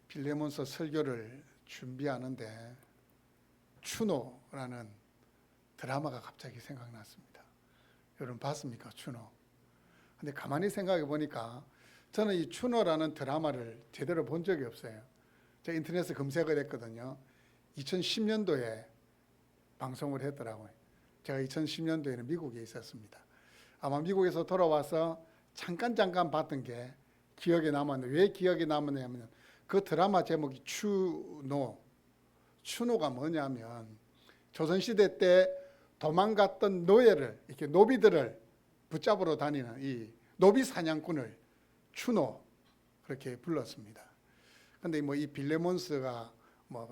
빌레몬서 설교를 준비하는데 추노라는 드라마가 갑자기 생각났습니다. 여러분 봤습니까? 추노. 근데 가만히 생각해 보니까 저는 이 추노라는 드라마를 제대로 본 적이 없어요. 제가 인터넷에 검색을 했거든요. 2010년도에 방송을 했더라고요. 제가 2010년도에는 미국에 있었습니다. 아마 미국에서 돌아와서 잠깐 봤던 게 기억에 남았는데, 왜 기억에 남았냐면 그 드라마 제목이 추노. 추노가 뭐냐면 조선시대 때 도망갔던 노예를, 이렇게 노비들을 붙잡으러 다니는 이 노비 사냥꾼을 추노, 그렇게 불렀습니다. 근데 이 빌레몬스가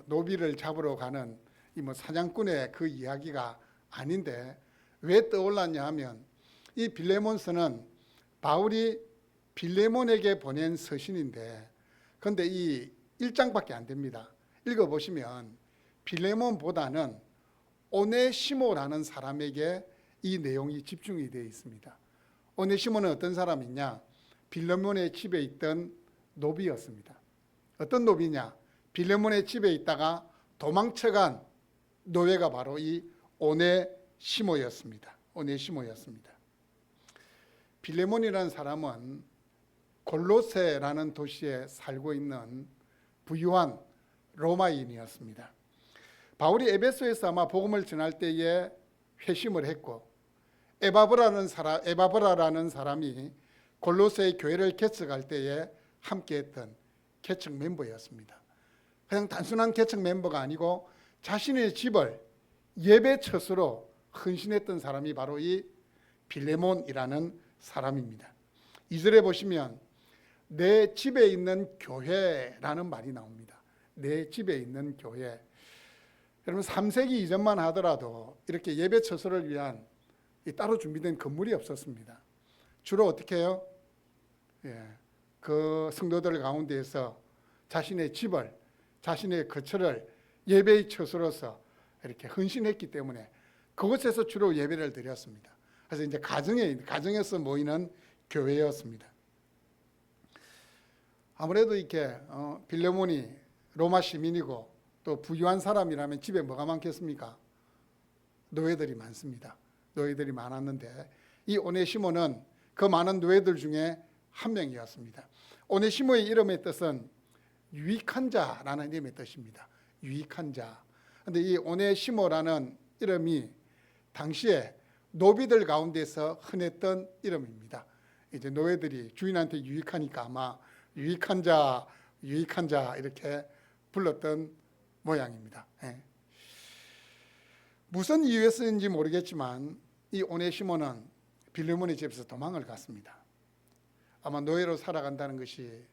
노비를 잡으러 가는 이 사냥꾼의 그 이야기가 아닌데, 왜 떠올랐냐 하면 이 빌레몬스는 바울이 빌레몬에게 보낸 서신인데, 근데 이 1장밖에 안 됩니다. 읽어보시면 빌레몬보다는 오네시모라는 사람에게 이 내용이 집중이 되어 있습니다. 오네시모는 어떤 사람이냐? 빌레몬의 집에 있던 노비였습니다. 어떤 노비냐? 빌레몬의 집에 있다가 도망쳐간 노예가 바로 이 오네시모였습니다. 빌레몬이라는 사람은 골로새라는 도시에 살고 있는 부유한 로마인이었습니다. 바울이 에베소에서 아마 복음을 전할 때에 회심을 했고, 에바브라라는 사람이 골로새의 교회를 개척할 때에 함께했던 개척 멤버였습니다. 그냥 단순한 개척 멤버가 아니고 자신의 집을 예배 처소로 헌신했던 사람이 바로 이 빌레몬이라는 사람입니다. 2절에 보시면 내 집에 있는 교회라는 말이 나옵니다. 내 집에 있는 교회. 여러분 3세기 이전만 하더라도 이렇게 예배 처소를 위한 따로 준비된 건물이 없었습니다. 주로 어떻게 해요? 그 성도들 가운데에서 자신의 집을, 자신의 거처를 예배의 처소로서 이렇게 헌신했기 때문에 그곳에서 주로 예배를 드렸습니다. 그래서 이제 가정에서 모이는 교회였습니다. 아무래도 이렇게 빌레몬이 로마 시민이고 또 부유한 사람이라면 집에 뭐가 많겠습니까? 노예들이 많습니다. 노예들이 많았는데 이 오네시모는 그 많은 노예들 중에 한 명이었습니다. 오네시모의 이름의 뜻은 유익한 자라는 이름의 뜻입니다. 유익한 자. 그런데 이 오네시모라는 이름이 당시에 노비들 가운데서 흔했던 이름입니다. 이제 노예들이 주인한테 유익하니까 아마 유익한 자 이렇게 불렀던 모양입니다. 무슨 이유였는지 모르겠지만 이 오네시모는 빌레몬의 집에서 도망을 갔습니다. 아마 노예로 살아간다는 것이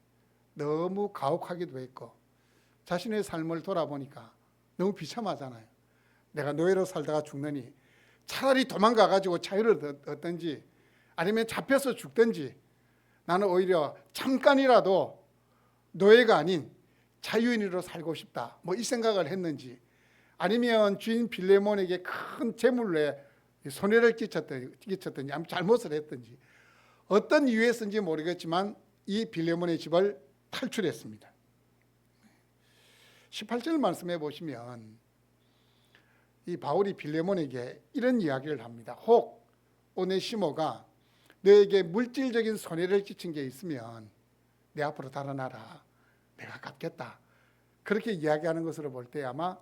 너무 가혹하기도 했고 자신의 삶을 돌아보니까 너무 비참하잖아요. 내가 노예로 살다가 죽느니 차라리 도망가가지고 자유를 얻든지 아니면 잡혀서 죽든지 나는 오히려 잠깐이라도 노예가 아닌 자유인으로 살고 싶다. 이 생각을 했는지, 아니면 주인 빌레몬에게 큰 재물에 손해를 끼쳤든지 아니면 잘못을 했든지 어떤 이유였는지 모르겠지만 이 빌레몬의 집을 탈출했습니다. 18절 말씀해 보시면 이 바울이 빌레몬에게 이런 이야기를 합니다. 혹 오네시모가 너에게 물질적인 손해를 끼친 게 있으면 내 앞으로 달아나라. 내가 갚겠다. 그렇게 이야기하는 것으로 볼 때 아마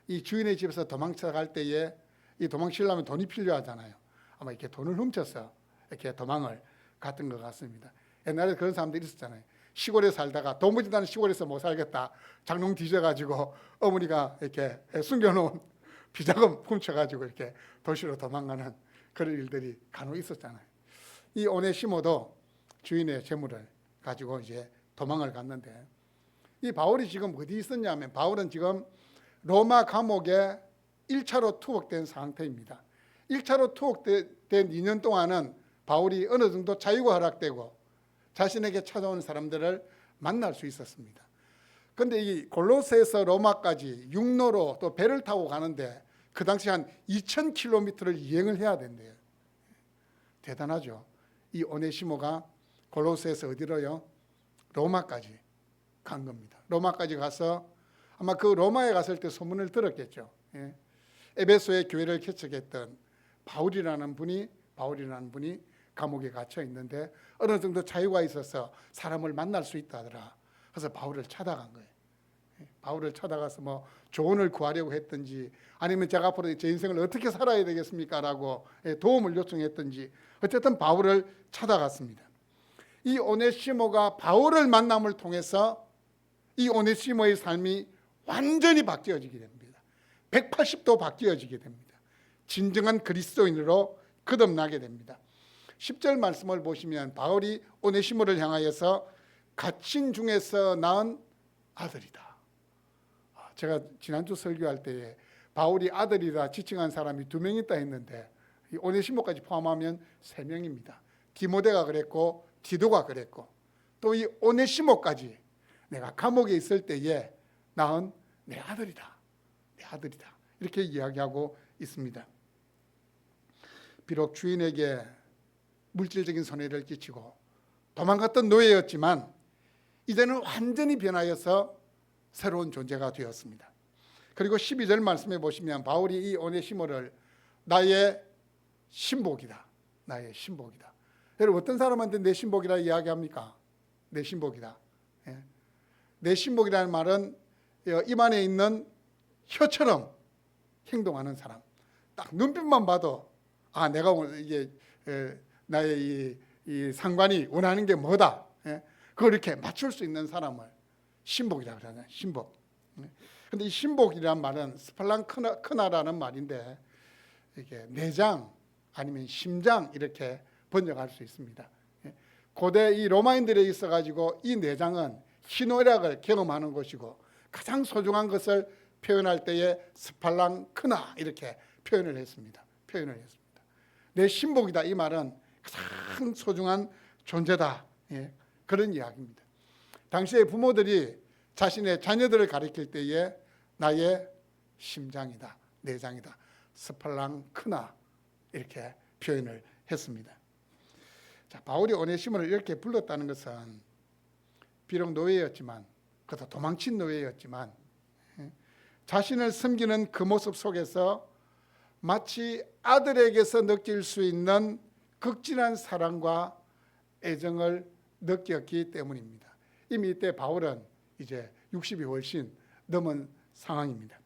이 주인의 집에서 도망쳐갈 때에 이 도망치려면 돈이 필요하잖아요. 아마 이렇게 돈을 훔쳐서 이렇게 도망을 갔던 것 같습니다. 옛날에 그런 사람들이 있었잖아요. 시골에 살다가 도무지 나는 시골에서 못 살겠다. 장롱 뒤져가지고 어머니가 이렇게 숨겨놓은 비자금 훔쳐가지고 이렇게 도시로 도망가는 그런 일들이 간혹 있었잖아요. 이 오네시모도 주인의 재물을 가지고 이제 도망을 갔는데, 이 바울이 지금 어디 있었냐면 바울은 지금 로마 감옥에 1차로 투옥된 상태입니다. 1차로 투옥된 2년 동안은 바울이 어느 정도 자유가 허락되고 자신에게 찾아오는 사람들을 만날 수 있었습니다. 그런데 이 골로새에서 로마까지 육로로 또 배를 타고 가는데 그 당시 한 2000km를 이행을 해야 된대요. 대단하죠. 이 오네시모가 골로새에서 어디로요? 로마까지 간 겁니다. 로마까지 가서 아마 그 로마에 갔을 때 소문을 들었겠죠. 예. 에베소의 교회를 개척했던 바울이라는 분이 감옥에 갇혀 있는데 어느 정도 자유가 있어서 사람을 만날 수 있다더라. 그래서 바울을 찾아간 거예요. 바울을 찾아가서 뭐 조언을 구하려고 했든지 아니면 제가 앞으로 제 인생을 어떻게 살아야 되겠습니까? 라고 도움을 요청했든지 어쨌든 바울을 찾아갔습니다. 이 오네시모가 바울을 만남을 통해서 이 오네시모의 삶이 완전히 바뀌어지게 됩니다. 180도 바뀌어지게 됩니다. 진정한 그리스도인으로 거듭나게 됩니다. 10절 말씀을 보시면 바울이 오네시모를 향하여서 갇힌 중에서 낳은 아들이다. 제가 지난주 설교할 때에 바울이 아들이다 지칭한 사람이 2명 있다 했는데 이 오네시모까지 포함하면 3명입니다. 디모데가 그랬고 디도가 그랬고 또 이 오네시모까지 내가 감옥에 있을 때에 낳은 내 아들이다. 내 아들이다. 이렇게 이야기하고 있습니다. 비록 주인에게 물질적인 손해를 끼치고 도망갔던 노예였지만 이제는 완전히 변하여서 새로운 존재가 되었습니다. 그리고 12절 말씀해 보시면 바울이 이 오네시모를 나의 신복이다. 나의 신복이다. 여러분 어떤 사람한테 내 신복이라 이야기합니까? 내 신복이다. 예. 내 신복이라는 말은 입안에 있는 혀처럼 행동하는 사람. 딱 눈빛만 봐도 아 내가 이게 나의 이 상관이 원하는 게 뭐다. 예. 그걸 이렇게 맞출 수 있는 사람을 신복이라고 그러잖아요. 신복. 근데 이 신복이란 말은 스팔랑크나라는 말인데 이게 내장 아니면 심장 이렇게 번역할 수 있습니다. 고대 이 로마인들에 있어 가지고 이 내장은 희노애락을 경험하는 것이고 가장 소중한 것을 표현할 때에 스팔랑크나 이렇게 표현을 했습니다. 내 신복이다 이 말은 가장 소중한 존재다. 그런 이야기입니다. 당시에 부모들이 자신의 자녀들을 가리킬 때에 나의 심장이다, 내장이다, 스팔랑크나 이렇게 표현을 했습니다. 자, 바울이 오네시모를 이렇게 불렀다는 것은 비록 노예였지만, 그것도 도망친 노예였지만 자신을 섬기는 그 모습 속에서 마치 아들에게서 느낄 수 있는 극진한 사랑과 애정을 느꼈기 때문입니다. 이미 이때 바울은 이제 60이 훨씬 넘은 상황입니다.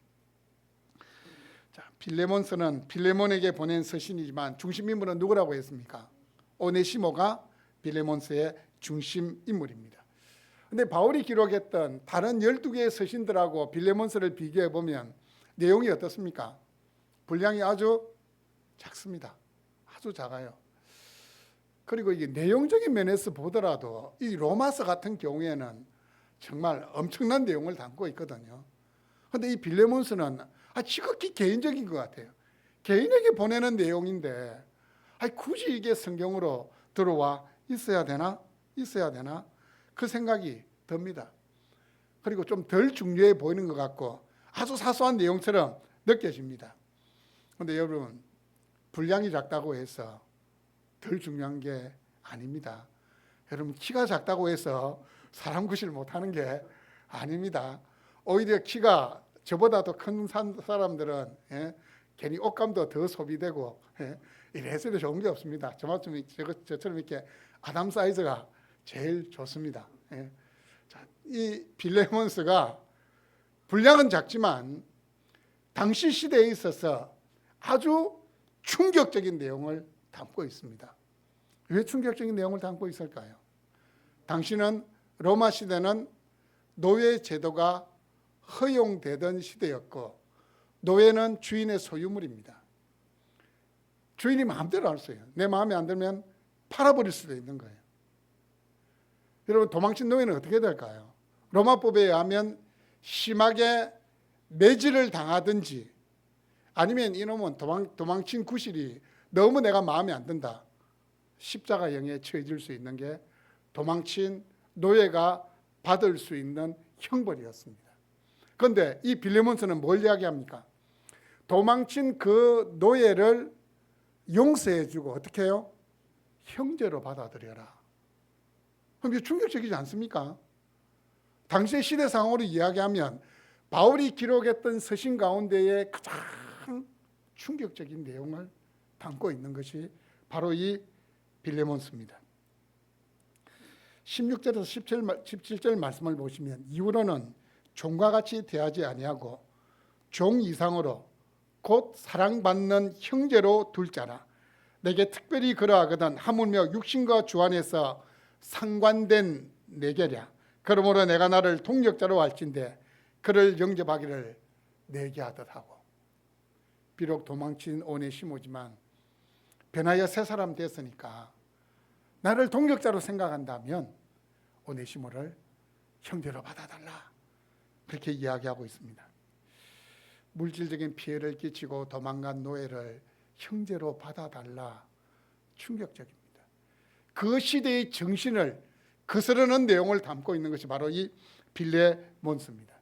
자, 빌레몬서는 빌레몬에게 보낸 서신이지만 중심 인물은 누구라고 했습니까? 오네시모가 빌레몬서의 중심 인물입니다. 그런데 바울이 기록했던 다른 12개의 서신들하고 빌레몬서를 비교해 보면 내용이 어떻습니까? 분량이 아주 작습니다. 아주 작아요. 그리고 이게 내용적인 면에서 보더라도 이 로마서 같은 경우에는 정말 엄청난 내용을 담고 있거든요. 그런데 이 빌레몬서는 지극히 개인적인 것 같아요. 개인에게 보내는 내용인데 굳이 이게 성경으로 들어와 있어야 되나? 그 생각이 듭니다. 그리고 좀 덜 중요해 보이는 것 같고 아주 사소한 내용처럼 느껴집니다. 그런데 여러분, 분량이 작다고 해서 덜 중요한 게 아닙니다. 여러분, 키가 작다고 해서 사람 구실 못하는 게 아닙니다. 오히려 키가 저보다 더 큰 사람들은 괜히 옷감도 더 소비되고 이래서 좋은 게 없습니다. 저처럼 이렇게 아담 사이즈가 제일 좋습니다. 자, 이 빌레몬스가 분량은 작지만 당시 시대에 있어서 아주 충격적인 내용을 담고 있습니다. 왜 충격적인 내용을 담고 있을까요? 당시는 로마 시대는 노예 제도가 허용되던 시대였고 노예는 주인의 소유물입니다. 주인이 마음대로 할 수 있어요. 내 마음에 안 들면 팔아버릴 수도 있는 거예요. 여러분, 도망친 노예는 어떻게 될까요? 로마법에 의하면 심하게 매질을 당하든지 아니면 이놈은 도망친 구실이 너무 내가 마음에 안 든다. 십자가형에 처해질 수 있는 게 도망친 노예가 받을 수 있는 형벌이었습니다. 그런데 이 빌레몬서는 뭘 이야기합니까? 도망친 그 노예를 용서해주고 어떻게 해요? 형제로 받아들여라. 그럼 이게 충격적이지 않습니까? 당시의 시대상으로 이야기하면 바울이 기록했던 서신 가운데에 가장 충격적인 내용을 담고 있는 것이 바로 이 빌레몬서입니다. 16절에서 17절 말씀을 보시면 이후로는 종과 같이 대하지 아니하고 종 이상으로 곧 사랑받는 형제로 둘 자라. 내게 특별히 그러하거든 하물며 육신과 주 안에서 상관된 내게랴. 그러므로 내가 나를 동력자로 할진대 그를 영접하기를 내게 하듯 하고. 비록 도망친 오네시모지만 변하여 새 사람 됐으니까 나를 동력자로 생각한다면 오네시모를 형제로 받아달라, 그렇게 이야기하고 있습니다. 물질적인 피해를 끼치고 도망간 노예를 형제로 받아달라, 충격적입니다. 그 시대의 정신을 거스르는 내용을 담고 있는 것이 바로 이 빌레몬서입니다.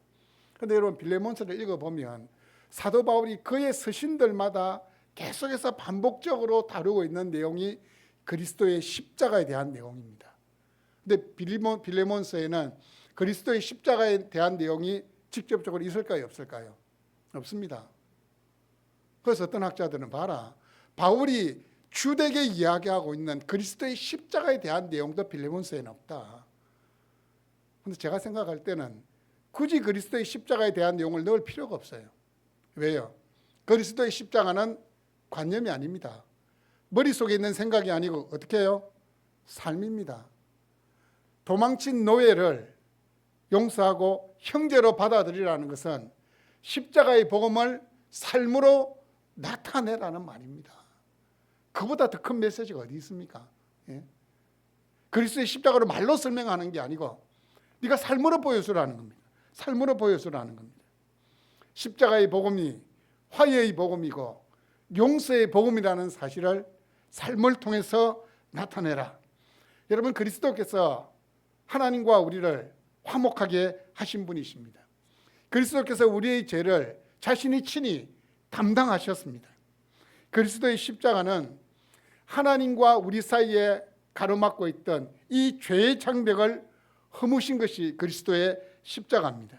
그런데 여러분, 빌레몬서를 읽어보면 사도 바울이 그의 서신들마다 계속해서 반복적으로 다루고 있는 내용이 그리스도의 십자가에 대한 내용입니다. 그런데 빌레몬서에는 그리스도의 십자가에 대한 내용이 직접적으로 있을까요, 없을까요? 없습니다. 그래서 어떤 학자들은 봐라, 바울이 주되게 이야기하고 있는 그리스도의 십자가에 대한 내용도 빌레몬서에는 없다. 그런데 제가 생각할 때는 굳이 그리스도의 십자가에 대한 내용을 넣을 필요가 없어요. 왜요? 그리스도의 십자가는 관념이 아닙니다. 머릿속에 있는 생각이 아니고 어떻게 해요? 삶입니다. 도망친 노예를 용서하고 형제로 받아들이라는 것은 십자가의 복음을 삶으로 나타내라는 말입니다. 그보다 더 큰 메시지가 어디 있습니까? 예? 그리스도의 십자가로 말로 설명하는 게 아니고 네가 삶으로 보여주라는 겁니다. 삶으로 보여주라는 겁니다. 십자가의 복음이 화해의 복음이고 용서의 복음이라는 사실을 삶을 통해서 나타내라. 여러분, 그리스도께서 하나님과 우리를 화목하게 하신 분이십니다. 그리스도께서 우리의 죄를 자신이 친히 담당하셨습니다. 그리스도의 십자가는 하나님과 우리 사이에 가로막고 있던 이 죄의 장벽을 허무신 것이 그리스도의 십자가입니다.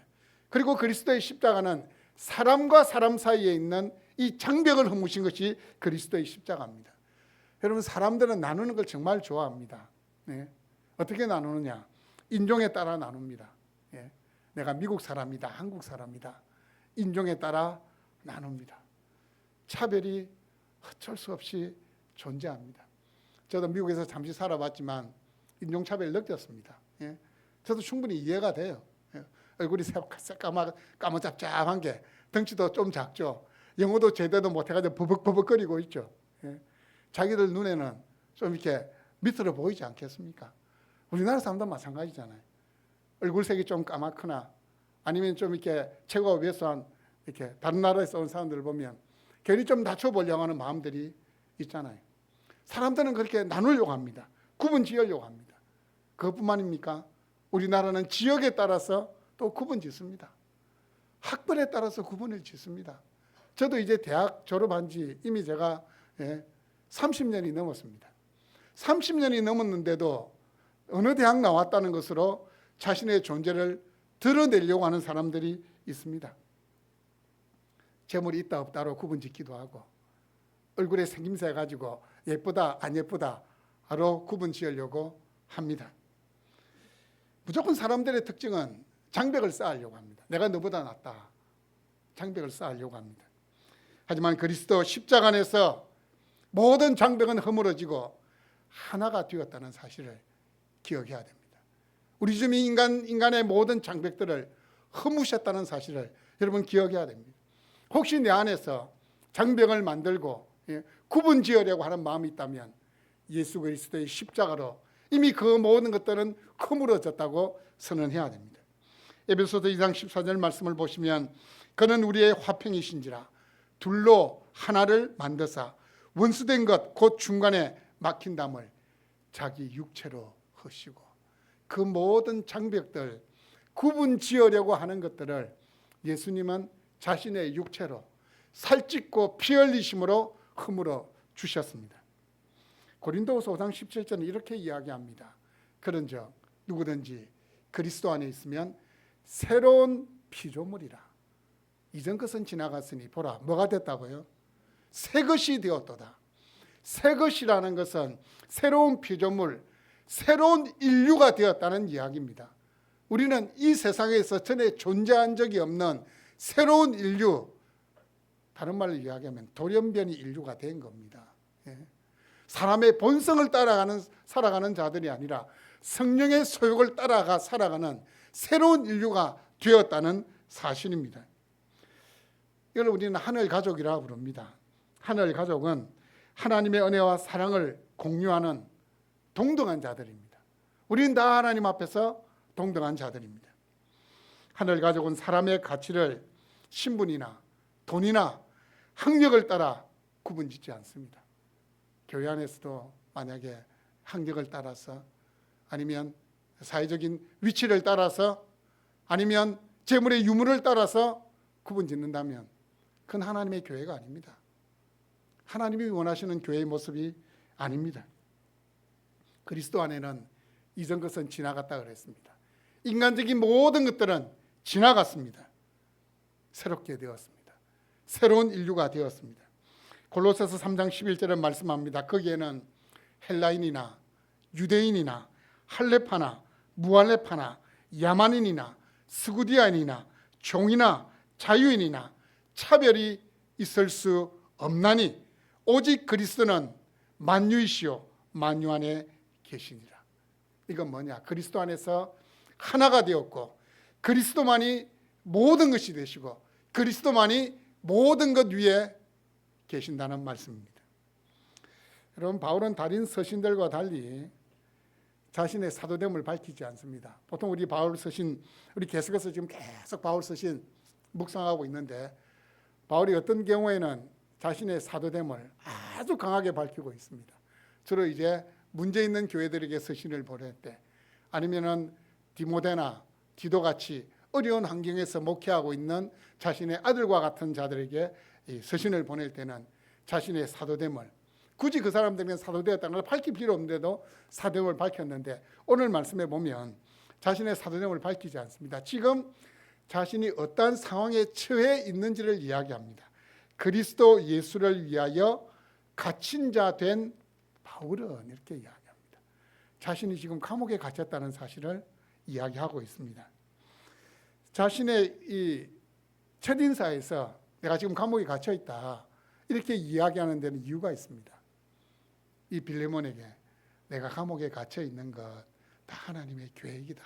그리고 그리스도의 십자가는 사람과 사람 사이에 있는 이 장벽을 허무신 것이 그리스도의 십자가입니다. 여러분, 사람들은 나누는 걸 정말 좋아합니다. 네. 어떻게 나누느냐? 인종에 따라 나눕니다. 예. 내가 미국 사람이다, 한국 사람이다, 인종에 따라 나눕니다. 차별이 어쩔 수 없이 존재합니다. 저도 미국에서 잠시 살아봤지만 인종차별을 느꼈습니다. 예. 저도 충분히 이해가 돼요. 예. 얼굴이 까무잡잡한 게, 덩치도 좀 작죠. 영어도 제대로 못해가지고 버벅버벅거리고 있죠. 예. 자기들 눈에는 좀 이렇게 밑으로 보이지 않겠습니까? 우리나라 사람도 마찬가지잖아요. 얼굴색이 좀 까맣거나 아니면 좀 이렇게 체구가 왜소한 이렇게 다른 나라에서 온 사람들을 보면 괜히 좀 낮춰보려고 하는 마음들이 있잖아요. 사람들은 그렇게 나누려고 합니다. 구분 지으려고 합니다. 그것뿐만입니까? 우리나라는 지역에 따라서 또 구분 짓습니다. 학벌에 따라서 구분을 짓습니다. 저도 이제 대학 졸업한 지 이미 제가 30년이 넘었습니다. 30년이 넘었는데도 어느 대학 나왔다는 것으로 자신의 존재를 드러내려고 하는 사람들이 있습니다. 재물이 있다 없다로 구분 짓기도 하고, 얼굴에 생김새 가지고 예쁘다 안 예쁘다로 구분 지으려고 합니다. 무조건 사람들의 특징은 장벽을 쌓으려고 합니다. 내가 너보다 낫다, 장벽을 쌓으려고 합니다. 하지만 그리스도 십자가 안에서 모든 장벽은 허물어지고 하나가 되었다는 사실을 기억해야 됩니다. 우리 주님 인간의 모든 장벽들을 허무셨다는 사실을 여러분 기억해야 됩니다. 혹시 내 안에서 장벽을 만들고 구분 지으려고 하는 마음이 있다면 예수 그리스도의 십자가로 이미 그 모든 것들은 허물어졌다고 선언해야 됩니다. 에베소서 2장 14절 말씀을 보시면 그는 우리의 화평이신지라 둘로 하나를 만드사 원수된 것 곧 중간에 막힌 담을 자기 육체로 허시고, 그 모든 장벽들, 구분 지으려고 하는 것들을 예수님은 자신의 육체로 살찢고 피 흘리심으로 허물어 주셨습니다. 고린도후서 5장 17절은 이렇게 이야기합니다. 그런즉 누구든지 그리스도 안에 있으면 새로운 피조물이라. 이전 것은 지나갔으니 보라 뭐가 됐다고요? 새 것이 되었도다. 새 것이라는 것은 새로운 피조물, 새로운 인류가 되었다는 이야기입니다. 우리는 이 세상에서 전에 존재한 적이 없는 새로운 인류, 다른 말로 이야기하면 돌연변이 인류가 된 겁니다. 사람의 본성을 따라가는 살아가는 자들이 아니라 성령의 소욕을 따라가 살아가는 새로운 인류가 되었다는 사실입니다. 이걸 우리는 하늘 가족이라고 부릅니다. 하늘 가족은 하나님의 은혜와 사랑을 공유하는 동등한 자들입니다. 우리는 다 하나님 앞에서 동등한 자들입니다. 하늘 가족은 사람의 가치를 신분이나 돈이나 학력을 따라 구분짓지 않습니다. 교회 안에서도 만약에 학력을 따라서 아니면 사회적인 위치를 따라서 아니면 재물의 유무를 따라서 구분짓는다면 그건 하나님의 교회가 아닙니다. 하나님이 원하시는 교회의 모습이 아닙니다. 그리스도 안에는 이전 것은 지나갔다 그랬습니다. 인간적인 모든 것들은 지나갔습니다. 새롭게 되었습니다. 새로운 인류가 되었습니다. 골로새서 3장 11절에 말씀합니다. 거기에는 헬라인이나 유대인이나 할레파나 무할레파나 야만인이나 스구디아인이나 종이나 자유인이나 차별이 있을 수 없나니 오직 그리스도는 만유이시요 만유 안에 계시니라. 이건 뭐냐? 그리스도 안에서 하나가 되었고 그리스도만이 모든 것이 되시고 그리스도만이 모든 것 위에 계신다는 말씀입니다. 여러분, 바울은 다른 서신들과 달리 자신의 사도됨을 밝히지 않습니다. 보통 우리 바울 서신, 우리 계속해서 지금 계속 바울 서신 묵상하고 있는데 바울이 어떤 경우에는 자신의 사도됨을 아주 강하게 밝히고 있습니다. 주로 이제 문제 있는 교회들에게 서신을 보낼 때 아니면은 디모데나 디도같이 어려운 환경에서 목회하고 있는 자신의 아들과 같은 자들에게 서신을 보낼 때는 자신의 사도됨을, 굳이 그 사람들에게 사도되었다는 걸 밝힐 필요 없는데도 사도됨을 밝혔는데 오늘 말씀에 보면 자신의 사도됨을 밝히지 않습니다. 지금 자신이 어떠한 상황에 처해 있는지를 이야기합니다. 그리스도 예수를 위하여 갇힌 자 된 바울은 이렇게 이야기합니다. 자신이 지금 감옥에 갇혔다는 사실을 이야기하고 있습니다. 자신의 이 첫인사에서 내가 지금 감옥에 갇혀 있다 이렇게 이야기하는 데는 이유가 있습니다. 이 빌레몬에게 내가 감옥에 갇혀 있는 것 다 하나님의 계획이다.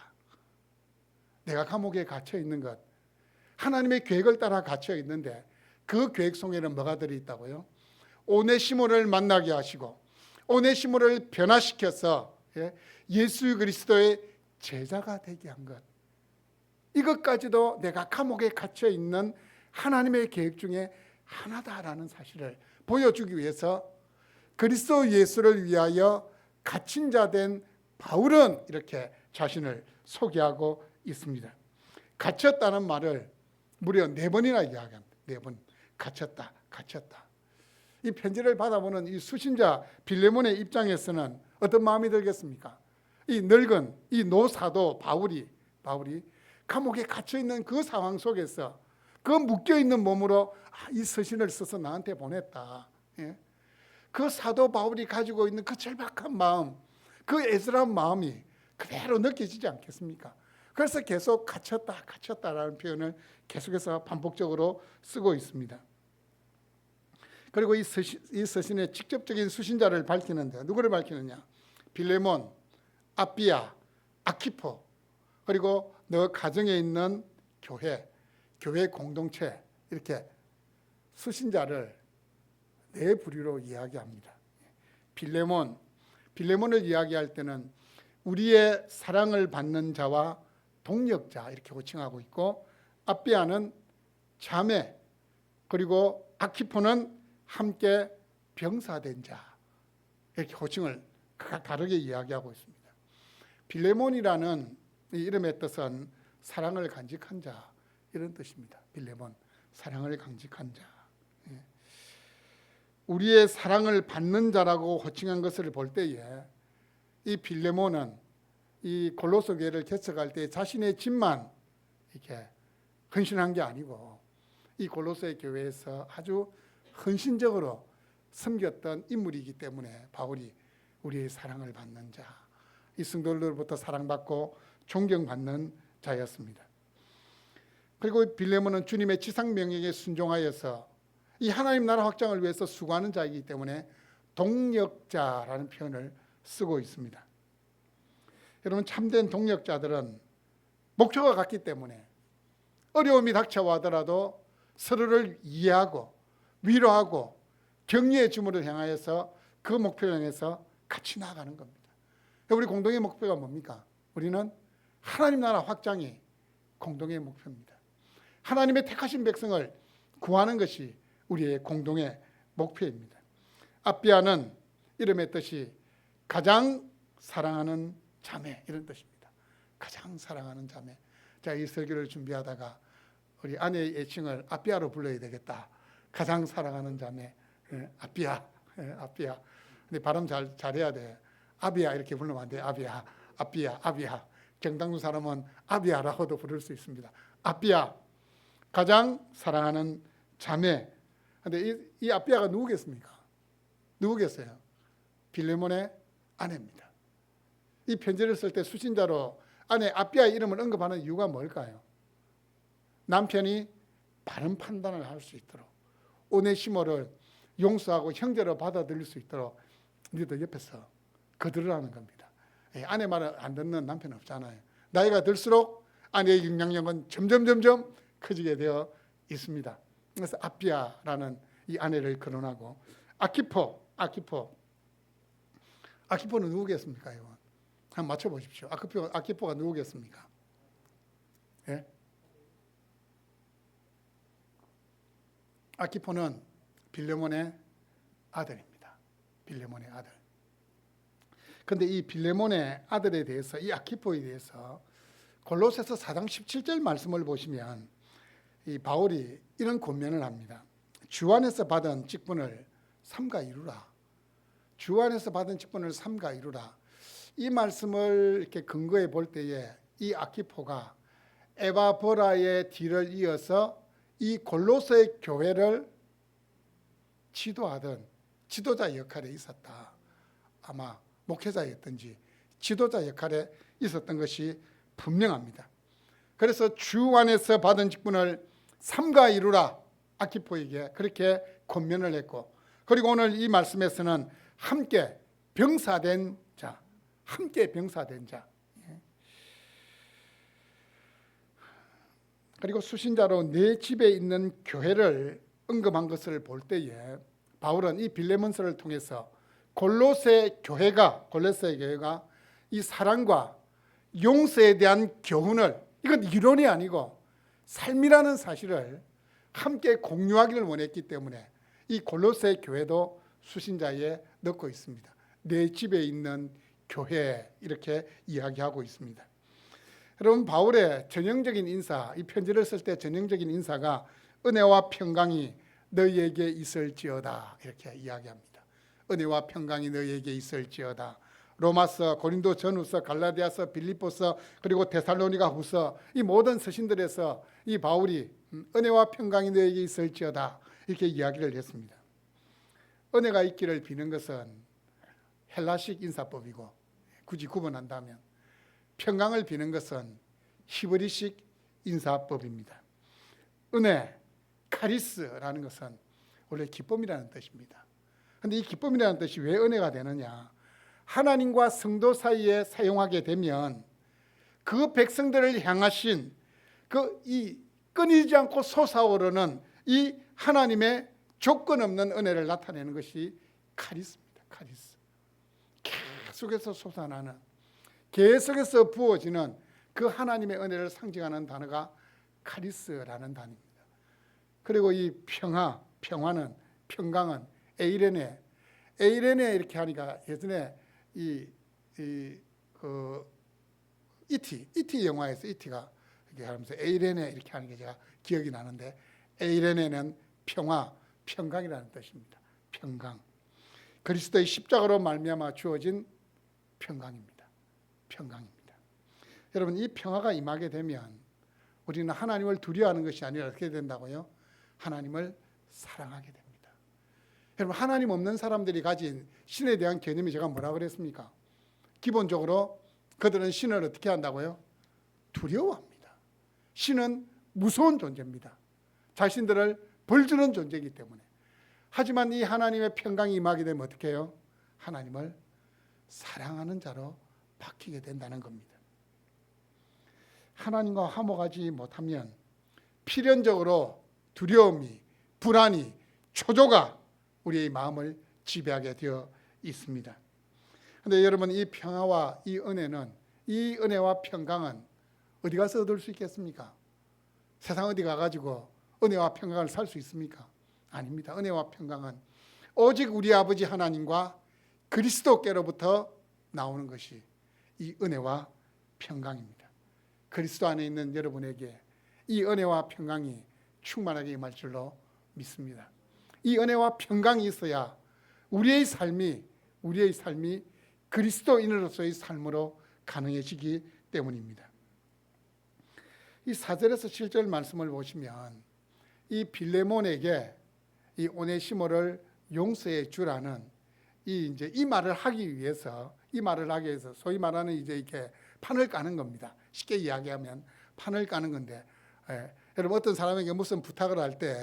내가 감옥에 갇혀 있는 것 하나님의 계획을 따라 갇혀 있는데 그 계획 속에는 뭐가 들어있다고요? 오네시모를 만나게 하시고 오네시모를 변화시켜서 예수 그리스도의 제자가 되게 한 것, 이것까지도 내가 감옥에 갇혀 있는 하나님의 계획 중에 하나다라는 사실을 보여주기 위해서 그리스도 예수를 위하여 갇힌 자 된 바울은 이렇게 자신을 소개하고 있습니다. 갇혔다는 말을 무려 4번이나 이야기합니다. 4번. 갇혔다, 갇혔다. 이 편지를 받아보는 이 수신자 빌레몬의 입장에서는 어떤 마음이 들겠습니까? 이 늙은 이 노사도 바울이 감옥에 갇혀 있는 그 상황 속에서 그 묶여 있는 몸으로 이 서신을 써서 나한테 보냈다. 그 사도 바울이 가지고 있는 그 절박한 마음, 그 애절한 마음이 그대로 느껴지지 않겠습니까? 그래서 계속 갇혔다라는 표현을 계속해서 반복적으로 쓰고 있습니다. 그리고 이 서신의 직접적인 수신자를 밝히는데 누구를 밝히느냐? 빌레몬, 아비야, 아키포, 그리고 너 가정에 있는 교회 공동체, 이렇게 수신자를 4부류로 이야기합니다. 빌레몬을 이야기할 때는 우리의 사랑을 받는 자와 동력자 이렇게 호칭하고 있고, 아비아는 자매, 그리고 아키포는 함께 병사된 자, 이렇게 호칭을 각각 다르게 이야기하고 있습니다. 빌레몬이라는 이 이름의 뜻은 사랑을 간직한 자, 이런 뜻입니다. 빌레몬, 사랑을 간직한 자. 우리의 사랑을 받는 자라고 호칭한 것을 볼 때에 이 빌레몬은 이 골로새 교회를 개척할 때 자신의 집만 이렇게 헌신한 게 아니고 이 골로새 교회에서 아주 헌신적으로 섬겼던 인물이기 때문에 바울이 우리의 사랑을 받는 자, 이 성도들로부터 사랑받고 존경받는 자였습니다. 그리고 빌레몬은 주님의 지상 명령에 순종하여서 이 하나님 나라 확장을 위해서 수고하는 자이기 때문에 동력자라는 표현을 쓰고 있습니다. 여러분, 참된 동력자들은 목표가 같기 때문에 어려움이 닥쳐와 하더라도 서로를 이해하고 위로하고 격려의 주문을 향하여서 그 목표를 향해서 같이 나아가는 겁니다. 우리 공동의 목표가 뭡니까? 우리는 하나님 나라 확장이 공동의 목표입니다. 하나님의 택하신 백성을 구하는 것이 우리의 공동의 목표입니다. 아비아는 이름의 뜻이 가장 사랑하는 자매, 이런 뜻입니다. 가장 사랑하는 자매. 자, 이 설교를 준비하다가 우리 아내의 애칭을 아비아로 불러야 되겠다. 가장 사랑하는 자매, 아비아, 아비아. 근데 발음 잘해야 돼. 아비아 이렇게 부르면 안 돼. 아비아, 아비아, 아비아. 경상도 사람은 아비아라고도 부를 수 있습니다. 아비아, 가장 사랑하는 자매. 근데 이 아비아가 누구겠습니까? 누구겠어요? 빌레몬의 아내입니다. 이 편지를 쓸 때 수신자로 아내 아비아의 이름을 언급하는 이유가 뭘까요? 남편이 바른 판단을 할 수 있도록, 오네시모를 용서하고 형제로 받아들일 수 있도록 너희들 옆에서 거들으라는 겁니다. 아내 말을 안 듣는 남편 없잖아요. 나이가 들수록 아내의 영향력은 점점 커지게 되어 있습니다. 그래서 아비아라는 이 아내를 거론하고, 아키포는 누구겠습니까? 이건 한번 맞춰보십시오. 아키포가 누구겠습니까? 예? 아키포는 빌레몬의 아들입니다. 빌레몬의 아들. 그런데 이 빌레몬의 아들에 대해서, 이 아키포에 대해서 골로새서 4장 17절 말씀을 보시면 이 바울이 이런 권면을 합니다. 주 안에서 받은 직분을 삼가 이루라. 주 안에서 받은 직분을 삼가 이루라. 이 말씀을 이렇게 근거해 볼 때에 이 아키포가 에바보라의 뒤를 이어서 이 골로새 교회를 지도하던 지도자 역할에 있었다. 아마 목회자였든지 지도자 역할에 있었던 것이 분명합니다. 그래서 주 안에서 받은 직분을 삼가 이루라, 아키포에게 그렇게 권면을 했고, 그리고 오늘 이 말씀에서는 함께 병사된 자, 함께 병사된 자, 그리고 수신자로 내 집에 있는 교회를 언급한 것을 볼 때에 바울은 이 빌레몬서를 통해서 골로새 교회가 이 사랑과 용서에 대한 교훈을, 이건 이론이 아니고 삶이라는 사실을 함께 공유하기를 원했기 때문에 이 골로새 교회도 수신자에 넣고 있습니다. 내 집에 있는 교회, 이렇게 이야기하고 있습니다. 여러분, 바울의 전형적인 인사, 이 편지를 쓸 때 전형적인 인사가 은혜와 평강이 너희에게 있을지어다, 이렇게 이야기합니다. 은혜와 평강이 너희에게 있을지어다. 로마서, 고린도 전후서, 갈라디아서, 빌립보서, 그리고 데살로니가 후서, 이 모든 서신들에서 이 바울이 은혜와 평강이 너희에게 있을지어다, 이렇게 이야기를 했습니다. 은혜가 있기를 비는 것은 헬라식 인사법이고, 굳이 구분한다면 평강을 비는 것은 히브리식 인사법입니다. 은혜, 카리스라는 것은 원래 기쁨이라는 뜻입니다. 그런데 이 기쁨이라는 뜻이 왜 은혜가 되느냐? 하나님과 성도 사이에 사용하게 되면 그 백성들을 향하신 이 끊이지 않고 솟아오르는 이 하나님의 조건 없는 은혜를 나타내는 것이 카리스입니다. 카리스. 계속해서 솟아나는, 계속해서 부어지는 그 하나님의 은혜를 상징하는 단어가 카리스라는 단어입니다. 그리고 이 평화는, 평강은 에이레네 이렇게 하니까 예전에 이티 영화에서 이티가 이렇게 하면서 에이레네 이렇게 하는 게 제가 기억이 나는데, 에이레네는 평강이라는 뜻입니다. 평강. 그리스도의 십자가로 말미암아 주어진 평강입니다. 여러분, 이 평화가 임하게 되면 우리는 하나님을 두려워하는 것이 아니라 어떻게 된다고요? 하나님을 사랑하게 됩니다. 여러분, 하나님 없는 사람들이 가진 신에 대한 개념이 제가 뭐라 그랬습니까? 기본적으로 그들은 신을 어떻게 한다고요? 두려워합니다. 신은 무서운 존재입니다. 자신들을 벌주는 존재이기 때문에. 하지만 이 하나님의 평강이 임하게 되면 어떻게 해요? 하나님을 사랑하는 자로 바뀌게 된다는 겁니다. 하나님과 화목하지 못하면 필연적으로 두려움이, 불안이, 초조가 우리의 마음을 지배하게 되어 있습니다. 그런데 여러분, 이 평화와 이 은혜는, 이 은혜와 평강은 어디 가서 얻을 수 있겠습니까? 세상 어디 가가지고 은혜와 평강을 살 수 있습니까? 아닙니다. 은혜와 평강은 오직 우리 아버지 하나님과 그리스도께로부터 나오는 것이 이 은혜와 평강입니다. 그리스도 안에 있는 여러분에게 이 은혜와 평강이 충만하게 임할 줄로 믿습니다. 이 은혜와 평강이 있어야 우리의 삶이 그리스도인으로서의 삶으로 가능해지기 때문입니다. 이 4절에서 7절 말씀을 보시면 이 빌레몬에게 이 오네시모를 용서해 주라는 이 말을 하기 위해서 소위 말하는 이제 이렇게 판을 까는 겁니다. 쉽게 이야기하면 판을 까는 건데, 여러분, 어떤 사람에게 무슨 부탁을 할 때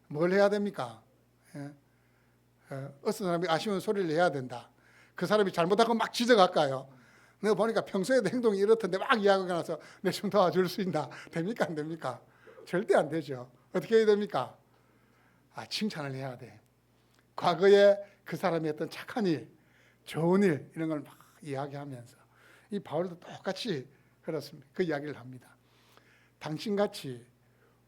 뭘 해야 됩니까? 어떤 사람이 아쉬운 소리를 해야 된다. 그 사람이 잘못하고 막 지적할까요? 내가 보니까 평소에도 행동이 이렇던데 막 이야기하고 나서 내 좀 도와줄 수 있나? 됩니까? 안 됩니까? 절대 안 되죠. 어떻게 해야 됩니까? 칭찬을 해야 돼. 과거에 그 사람이 했던 착한 일, 좋은 일, 이런 걸 막 이야기하면서, 이 바울도 똑같이 그렇습니다. 그 이야기를 합니다. 당신같이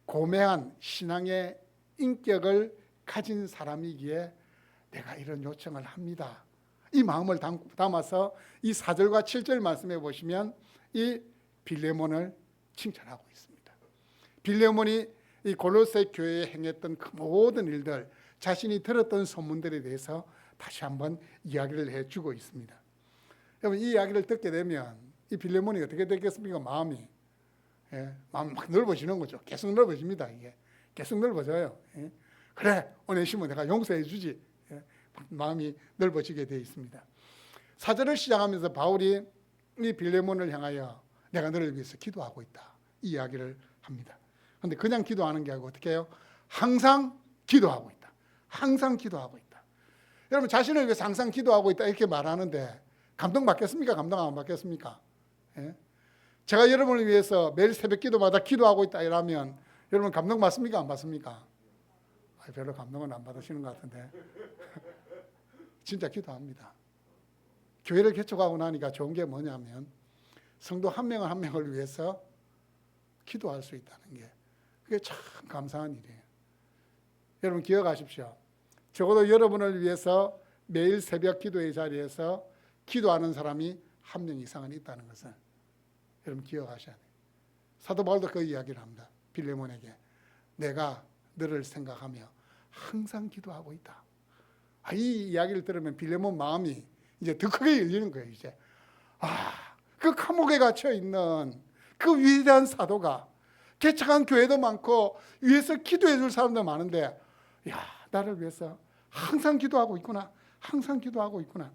고매한 신앙의 인격을 가진 사람이기에 내가 이런 요청을 합니다. 이 마음을 담아서 이 4절과 7절 말씀해 보시면 이 빌레몬을 칭찬하고 있습니다. 빌레몬이 이 골로새 교회에 행했던 그 모든 일들, 자신이 들었던 소문들에 대해서 다시 한번 이야기를 해주고 있습니다. 여러분, 이 이야기를 듣게 되면 이 빌레몬이 어떻게 되겠습니까? 마음이 막 넓어지는 거죠. 계속 넓어집니다. 이게 계속 넓어져요. 그래, 오네시모 내가 용서해 주지. 마음이 넓어지게 되어 있습니다. 4절을 시작하면서 바울이 이 빌레몬을 향하여 내가 너를 위해서 기도하고 있다, 이 이야기를 합니다. 그런데 그냥 기도하는 게 아니고 어떻게 해요? 항상 기도하고 있다. 항상 기도하고 있다. 여러분, 자신을 위해서 항상 기도하고 있다 이렇게 말하는데 감동받겠습니까? 감동 안 받겠습니까? 제가 여러분을 위해서 매일 새벽 기도마다 기도하고 있다 이러면 여러분 감동 받습니까? 안 받습니까? 별로 감동은 안 받으시는 것 같은데 진짜 기도합니다. 교회를 개척하고 나니까 좋은 게 뭐냐면 성도 한 명을 한 명을 위해서 기도할 수 있다는 게, 그게 참 감사한 일이에요. 여러분 기억하십시오. 적어도 여러분을 위해서 매일 새벽 기도의 자리에서 기도하는 사람이 한 명 이상은 있다는 것을 여러분 기억하셔야 돼요. 사도 바울도 그 이야기를 합니다. 빌레몬에게 내가 너를 생각하며 항상 기도하고 있다. 이 이야기를 들으면 빌레몬 마음이 이제 더 크게 열리는 거예요. 이제 그 감옥에 갇혀 있는 그 위대한 사도가, 개척한 교회도 많고 위에서 기도해 줄 사람도 많은데, 나를 위해서 항상 기도하고 있구나. 항상 기도하고 있구나.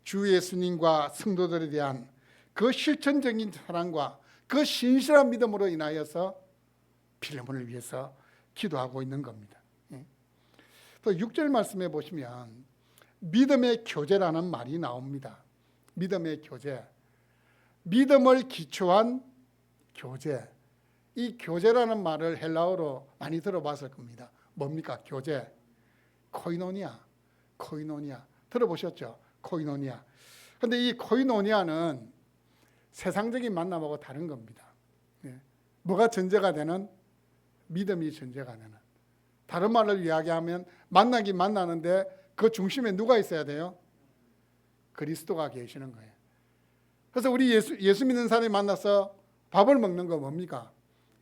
주 예수님과 성도들에 대한 그 실천적인 사랑과 그 신실한 믿음으로 인하여서 빌레몬을 위해서 기도하고 있는 겁니다. 또 6절 말씀해 보시면 믿음의 교제라는 말이 나옵니다. 믿음의 교제, 믿음을 기초한 교제. 이 교제라는 말을 헬라어로 많이 들어봤을 겁니다. 뭡니까? 교제, 코이노니아 들어보셨죠? 코이노니아. 그런데 이 코이노니아는 세상적인 만남하고 다른 겁니다. 뭐가 전제가 되는? 믿음이 전제가 되는. 다른 말을 이야기하면 만나긴 만나는데 그 중심에 누가 있어야 돼요? 그리스도가 계시는 거예요. 그래서 우리 예수 믿는 사람이 만나서 밥을 먹는 거 뭡니까?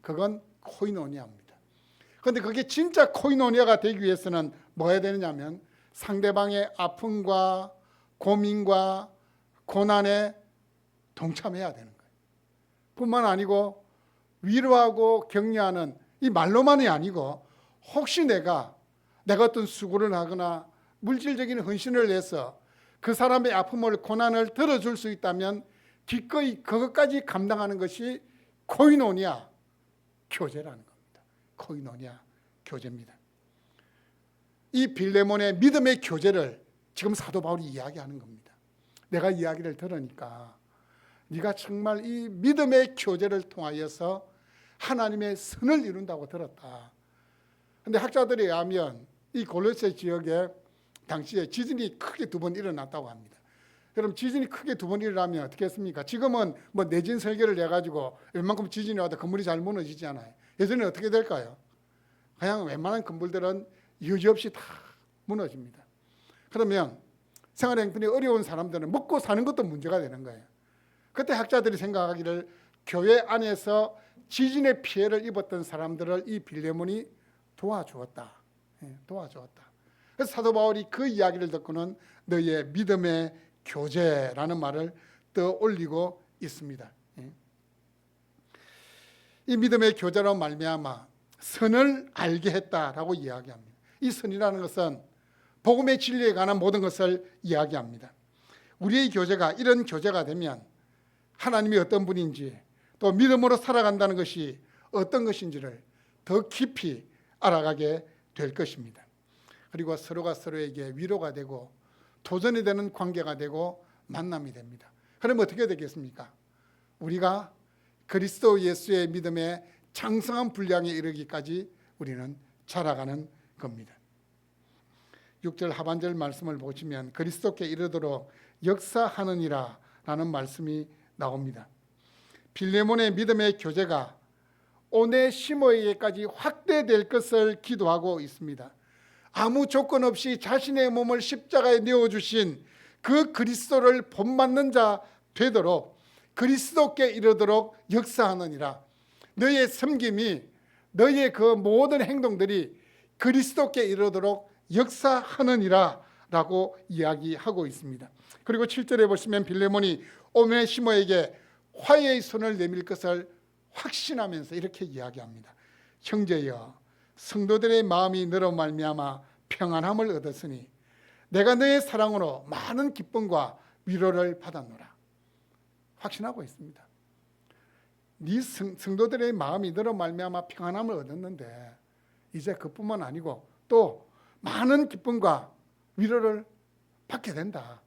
그건 코이노니아입니다. 그런데 그게 진짜 코이노니아가 되기 위해서는 뭐 해야 되느냐면 상대방의 아픔과 고민과 고난에 동참해야 되는 거예요. 뿐만 아니고 위로하고 격려하는 이 말로만이 아니고 혹시 내가 어떤 수고를 하거나 물질적인 헌신을 해서 그 사람의 아픔을 고난을 들어줄 수 있다면 기꺼이 그것까지 감당하는 것이 코이노니아 교제라는 겁니다. 코이노니아 교제입니다. 이 빌레몬의 믿음의 교제를 지금 사도 바울이 이야기하는 겁니다. 내가 이야기를 들으니까 네가 정말 이 믿음의 교제를 통하여서 하나님의 선을 이룬다고 들었다. 그런데 학자들에 의하면 이 골로새 지역에 당시에 지진이 크게 2번 일어났다고 합니다. 그럼 지진이 크게 2번 일어나면 어떻게 했습니까? 지금은 뭐 내진 설계를 해가지고 웬만큼 지진이 와도 건물이 잘 무너지잖아요. 예전에 어떻게 될까요? 그냥 웬만한 건물들은 여지없이 다 무너집니다. 그러면 생활 형편이 어려운 사람들은 먹고 사는 것도 문제가 되는 거예요. 그때 학자들이 생각하기를 교회 안에서 지진의 피해를 입었던 사람들을 이 빌레몬이 도와주었다. 도와주었다. 그래서 사도 바울이 그 이야기를 듣고는 너희의 믿음의 교제라는 말을 떠올리고 있습니다. 이 믿음의 교제로 말미암아 선을 알게 했다라고 이야기합니다. 이 선이라는 것은 복음의 진리에 관한 모든 것을 이야기합니다. 우리의 교제가 이런 교제가 되면 하나님이 어떤 분인지 또 믿음으로 살아간다는 것이 어떤 것인지를 더 깊이 알아가게 될 것입니다. 그리고 서로가 서로에게 위로가 되고 도전이 되는 관계가 되고 만남이 됩니다. 그러면 어떻게 되겠습니까? 우리가 그리스도 예수의 믿음의 장성한 분량에 이르기까지 우리는 자라가는 겁니다. 6절 하반절 말씀을 보시면 그리스도께 이르도록 역사하느니라 라는 말씀이 나옵니다. 빌레몬의 믿음의 교제가 오네시모에게까지 확대될 것을 기도하고 있습니다. 아무 조건 없이 자신의 몸을 십자가에 내어주신 그 그리스도를 본받는 자 되도록 그리스도께 이르도록 역사하느니라. 너의 섬김이 너의 그 모든 행동들이 그리스도께 이르도록 역사하느니라 라고 이야기하고 있습니다. 그리고 7절에 보시면 빌레몬이 오네시모에게 화해의 손을 내밀 것을 확신하면서 이렇게 이야기합니다. 형제여, 성도들의 마음이 너로 말미암아 평안함을 얻었으니 내가 너의 사랑으로 많은 기쁨과 위로를 받았노라. 확신하고 있습니다. 네 성도들의 마음이 너로 말미암아 평안함을 얻었는데 이제 그뿐만 아니고 또 많은 기쁨과 위로를 받게 된다.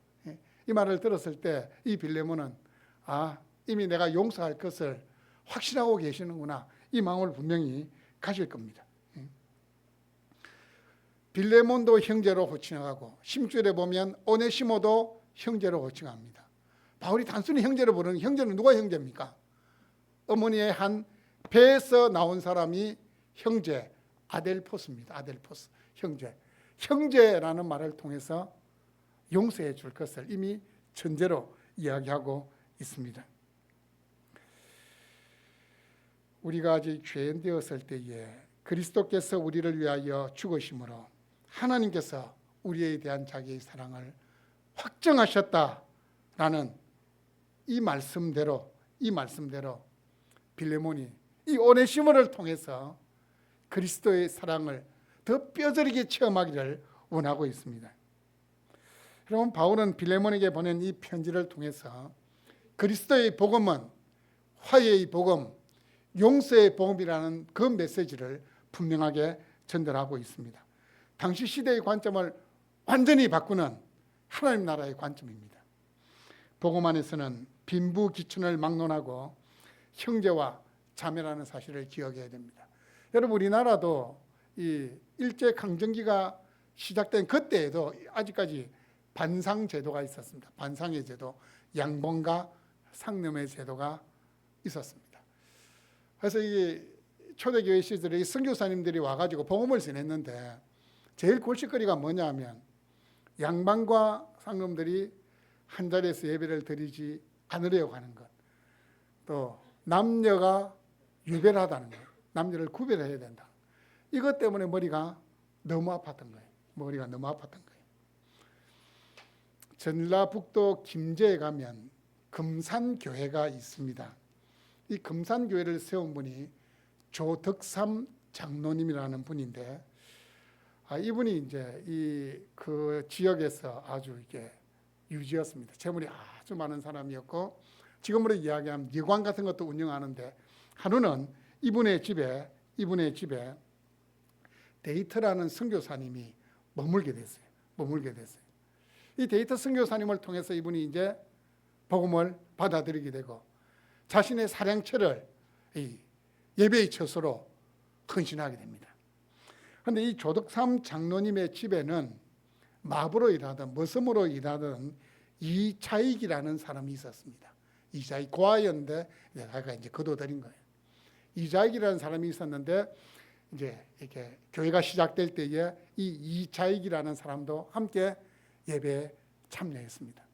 이 말을 들었을 때 이 빌레몬은 이미 내가 용서할 것을 확신하고 계시는구나. 이 마음을 분명히 가질 겁니다. 빌레몬도 형제로 호칭하고 10절에 보면 오네시모도 형제로 호칭합니다. 바울이 단순히 형제로 부르는 형제는 누가 형제입니까? 어머니의 한 배에서 나온 사람이 형제 아델포스입니다. 아델포스 형제. 형제라는 말을 통해서 용서해 줄 것을 이미 전제로 이야기하고 있습니다. 우리가 아직 죄인 되었을 때에 그리스도께서 우리를 위하여 죽으심으로 하나님께서 우리에 대한 자기의 사랑을 확정하셨다라는 이 말씀대로 빌레몬이 이 오네시모를 통해서 그리스도의 사랑을 더 뼈저리게 체험하기를 원하고 있습니다. 여러분, 바울은 빌레몬에게 보낸 이 편지를 통해서 그리스도의 복음은 화해의 복음, 용서의 복음이라는 그 메시지를 분명하게 전달하고 있습니다. 당시 시대의 관점을 완전히 바꾸는 하나님 나라의 관점입니다. 복음 안에서는 빈부귀천을 막론하고 형제와 자매라는 사실을 기억해야 됩니다. 여러분, 우리나라도 이 일제강점기가 시작된 그때에도 아직까지 반상제도가 있었습니다. 반상의 제도, 양봉과 상념의 제도가 있었습니다. 그래서 이 초대교회 시절에 이 선교사님들이 와가지고 복음을 전했는데 제일 골칫거리가 뭐냐 하면 양반과 상놈들이 한 자리에서 예배를 드리지 않으려고 하는 것, 또 남녀가 유별하다는 것, 남녀를 구별해야 된다. 이것 때문에 머리가 너무 아팠던 거예요. 전라북도 김제에 가면 금산교회가 있습니다. 이 금산교회를 세운 분이 조덕삼 장로님이라는 분인데, 이분이 이제 그 지역에서 아주 이게 유지였습니다. 재물이 아주 많은 사람이었고, 지금으로 이야기하면 여관 같은 것도 운영하는데, 하루는 이분의 집에 데이터라는 선교사님이 머물게 됐어요. 이 데이터 선교사님을 통해서 이분이 이제 복음을 받아들이게 되고, 자신의 사량처를 이 예배의 처소로 헌신하게 됩니다. 그런데 이 조덕삼 장로님의 집에는 마부로 일하던, 머슴으로 일하던 이자익이라는 사람이 있었습니다. 이자익 고아였는데 내가 이제 거둬들인 거예요. 이자익이라는 사람이 있었는데, 이제 이렇게 교회가 시작될 때에 이 이자익이라는 사람도 함께 예배에 참여했습니다.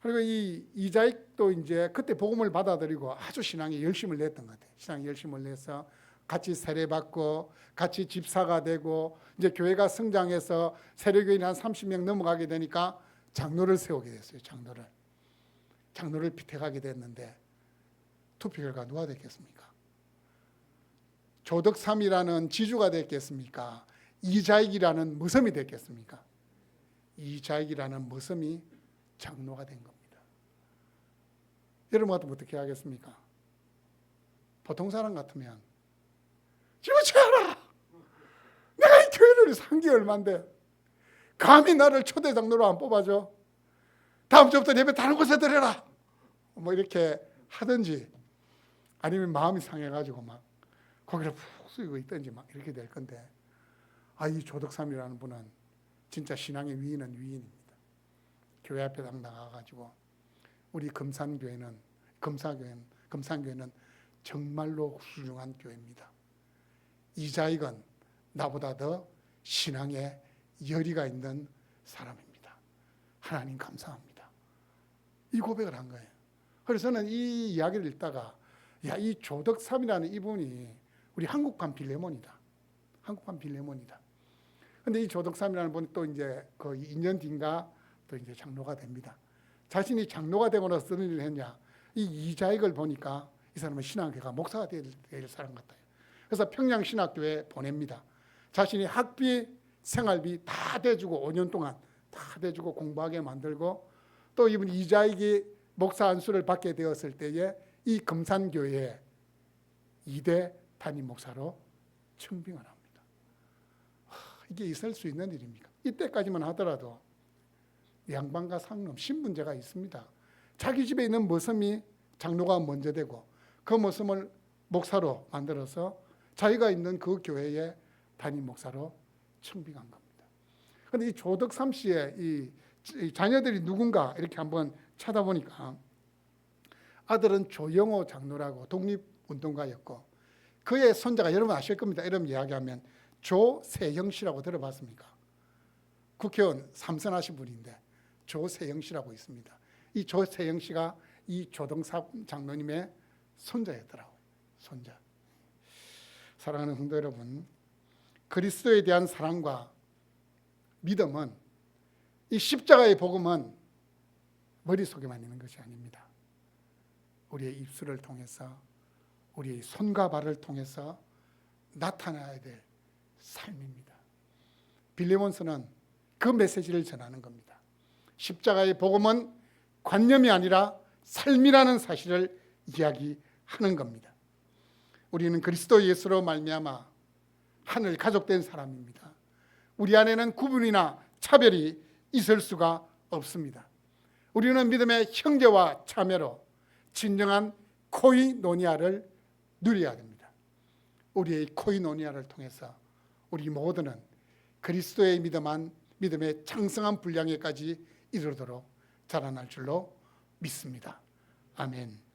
그리고 이 이자익도 이제 그때 복음을 받아들이고 아주 신앙에 열심을 냈던 것 같아요. 신앙에 열심을 내서 같이 세례받고 같이 집사가 되고, 이제 교회가 성장해서 세례교인이 한 30명 넘어가게 되니까 장로를 세우게 됐어요. 장로를 피택하게 됐는데, 투표 결과 누가 됐겠습니까? 조덕삼이라는 지주가 됐겠습니까? 이자익이라는 머슴이 됐겠습니까? 이자익이라는 머슴이 장로가 된 겁니다. 여러분 같으면 어떻게 하겠습니까? 보통 사람 같으면 집어치워라! 내가 이 교회를 산 게 얼만데 감히 나를 초대 장로로 안 뽑아줘? 다음 주부터 예배 다른 곳에 드려라! 뭐 이렇게 하든지, 아니면 마음이 상해가지고 막 고개를 푹 숙이고 있든지 막 이렇게 될 건데, 이 조덕삼이라는 분은 진짜 신앙의 위인은 위인입니다. 교회 앞에 딱 나가가지고 우리 금산교회는 정말로 훌륭한 교회입니다. 이자익은 나보다 더 신앙에 열의가 있는 사람입니다. 하나님 감사합니다. 이 고백을 한 거예요. 그래서 저는 이 이야기를 읽다가, 이 조덕삼이라는 이분이 우리 한국판 빌레몬이다. 근데 이 조덕삼이라는 분이 또 이제 그 2년 뒤인가 또 이제 장로가 됩니다. 자신이 장로가 되고 나서 어떤 일을 했냐? 이 이자익을 보니까 이 사람은 신학교가 목사가 될 사람 같아요. 그래서 평양신학교에 보냅니다. 자신이 학비, 생활비 다 대주고 5년 동안 다 대주고 공부하게 만들고, 또 이분 이자익이 목사 안수를 받게 되었을 때에 이 금산교회에 2대 담임 목사로 청빙을 합니다. 이게 있을 수 있는 일입니까? 이때까지만 하더라도 양반과 상놈, 신분제가 있습니다. 자기 집에 있는 머슴이 장로가 먼저 되고, 그 머슴을 목사로 만들어서 자기가 있는 그 교회에 담임 목사로 청빙한 겁니다. 그런데 이 조덕삼 씨의 이 자녀들이 누군가 이렇게 한번 찾아보니까, 아들은 조영호 장로라고 독립운동가였고, 그의 손자가 여러분 아실 겁니다. 이런 이야기하면 조세형 씨라고 들어봤습니까? 국회의원 3선하신 분인데 조세형 씨라고 있습니다. 이 조세형 씨가 이 조덕삼 장로님의 손자였더라고요. 손자. 사랑하는 성도 여러분, 그리스도에 대한 사랑과 믿음은, 이 십자가의 복음은 머릿속에만 있는 것이 아닙니다. 우리의 입술을 통해서, 우리의 손과 발을 통해서 나타나야 될 삶입니다. 빌레몬서는 그 메시지를 전하는 겁니다. 십자가의 복음은 관념이 아니라 삶이라는 사실을 이야기하는 겁니다. 우리는 그리스도 예수로 말미암아 하늘 가족된 사람입니다. 우리 안에는 구분이나 차별이 있을 수가 없습니다. 우리는 믿음의 형제와 자매로 진정한 코이노니아를 누려야 됩니다. 우리의 코이노니아를 통해서 우리 모두는 그리스도의 믿음의 창성한 분량에까지 이르도록 자라날 줄로 믿습니다. 아멘.